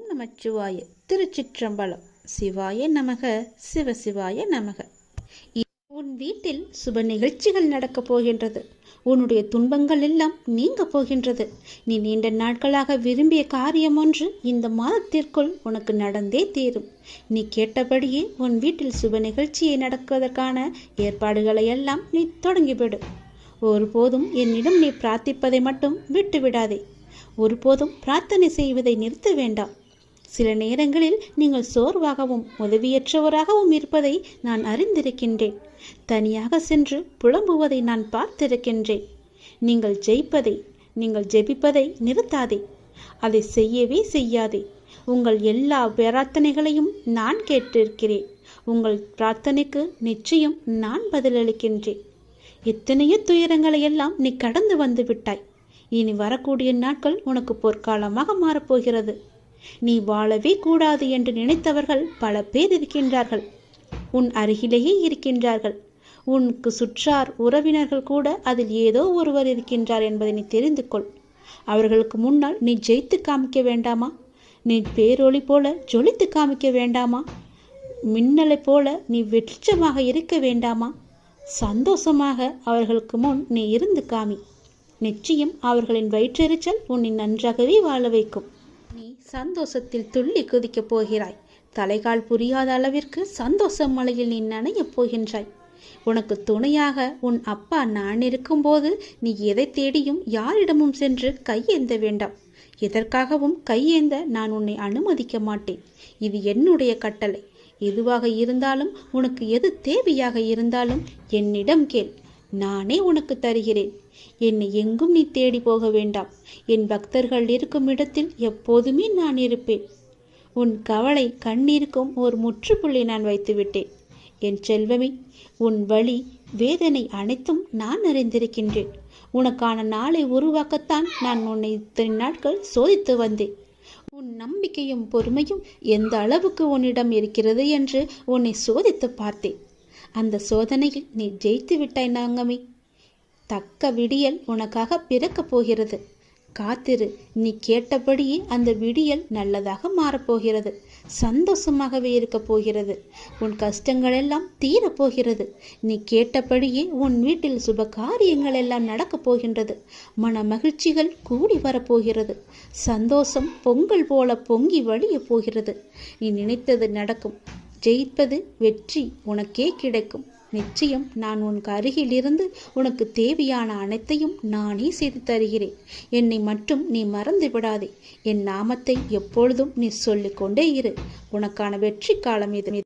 நமச்சிவாய. திருச்சிற்றம்பலம். சிவாய நமக. சிவசிவாய நமக. உன் வீட்டில் சுப நிகழ்ச்சிகள் நடக்கப் போகின்றது. உன்னுடைய துன்பங்கள் எல்லாம் நீங்க போகின்றது. நீ நீண்ட நாட்களாக விரும்பிய காரியம் ஒன்று இந்த மாதத்திற்குள் உனக்கு நடந்தே தீரும். நீ கேட்டபடியே உன் வீட்டில் சுப நிகழ்ச்சியை நடக்குவதற்கான ஏற்பாடுகளை எல்லாம் நீ தொடங்கிவிடு. ஒருபோதும் என்னிடம் நீ பிரார்த்திப்பதை மட்டும் விட்டு விடாதே. ஒருபோதும் பிரார்த்தனை செய்வதை நிறுத்த வேண்டாம். சில நேரங்களில் நீங்கள் சோர்வாகவும் உதவியற்றவராகவும் இருப்பதை நான் அறிந்திருக்கின்றேன். தனியாக சென்று புலம்புவதை நான் பார்த்திருக்கின்றேன். நீங்கள் ஜெபிப்பதை நிறுத்தாதே. அதை செய்யவே செய்யாதே. உங்கள் எல்லா பிரார்த்தனைகளையும் நான் கேட்டிருக்கிறேன். உங்கள் பிரார்த்தனைக்கு நிச்சயம் நான் பதிலளிக்கின்றேன். எத்தனையோ துயரங்களை எல்லாம் நீ கடந்து வந்து விட்டாய். இனி வரக்கூடிய நாட்கள் உனக்கு பொற்காலமாக மாறப்போகிறது. நீ வாழவே கூடாது என்று நினைத்தவர்கள் பல பேர் இருக்கின்றார்கள். உன் அருகிலேயே இருக்கின்றார்கள். உனக்கு சுற்றார் உறவினர்கள் கூட அதில் ஏதோ ஒருவர் இருக்கின்றார் என்பதை நீ தெரிந்து கொள். அவர்களுக்கு முன்னால் நீ ஜெயித்து காமிக்க வேண்டாமா? நீ பேரொளி போல ஜொலித்து காமிக்க வேண்டாமா? மின்னலை போல நீ வெளிச்சமாக இருக்க வேண்டாமா? சந்தோஷமாக அவர்களுக்கு முன் நீ இருந்து காமி. நிச்சயம் அவர்களின் வயிற்றெரிச்சல் உன்னை நன்றாகவே வாழ வைக்கும். நீ சந்தோஷத்தில் துள்ளி குதிக்கப் போகிறாய். தலைகால் புரியாத அளவிற்கு சந்தோஷ மலையில் நீ நனையப் போகின்றாய். உனக்கு துணையாக உன் அப்பா நான் இருக்கும்போது நீ எதை தேடியும் யாரிடமும் சென்று கையேந்த வேண்டாம். எதற்காகவும் கையேந்த நான் உன்னை அனுமதிக்க மாட்டேன். இது என்னுடைய கட்டளை. எதுவாக இருந்தாலும் உனக்கு எது தேவையாக இருந்தாலும் என்னிடம் கேள். நானே உனக்கு தருகிறேன். என்னை எங்கும் நீ தேடி போக வேண்டாம். என் பக்தர்கள் இருக்கும் இடத்தில் எப்போதுமே நான் இருப்பேன். உன் கவலை கண்ணீருக்கும் ஒரு முற்றுப்புள்ளி நான் வைத்துவிட்டேன். என் செல்வமே, உன் வலி வேதனை அனைத்தும் நான் அறிந்திருக்கின்றேன். உனக்கான நாளை உருவாக்கத்தான் நான் உன்னை இத்தனை நாட்கள் சோதித்து வந்தேன். உன் நம்பிக்கையும் பொறுமையும் எந்த அளவுக்கு உன்னிடம் இருக்கிறது என்று உன்னை சோதித்து பார்த்தேன். அந்த சோதனையில் நீ ஜெயித்து விட்டாய் நாங்கமே. தக்க விடியல் உனக்காக பிறக்கப் போகிறது. காத்திரு. நீ கேட்டபடியே அந்த விடியல் நல்லதாக மாறப்போகிறது. சந்தோஷமாகவே இருக்கப் போகிறது. உன் கஷ்டங்கள் எல்லாம் தீரப்போகிறது. நீ கேட்டபடியே உன் வீட்டில் சுப காரியங்கள் எல்லாம் நடக்கப் போகின்றது. மன மகிழ்ச்சிகள் கூடி வரப்போகிறது. சந்தோஷம் பொங்கல் போல பொங்கி வழிய போகிறது. நீ நினைத்தது நடக்கும். ஜெயிப்பது வெற்றி உனக்கே கிடைக்கும். நிச்சயம் நான் உனக்கு அருகில் இருந்து உனக்கு தேவையான அனைத்தையும் நானே செய்து தருகிறேன். என்னை மட்டும் நீ மறந்து விடாதே. என் நாமத்தை எப்பொழுதும் நீ சொல்லிக்கொண்டே இரு. உனக்கான வெற்றி காலம் இது.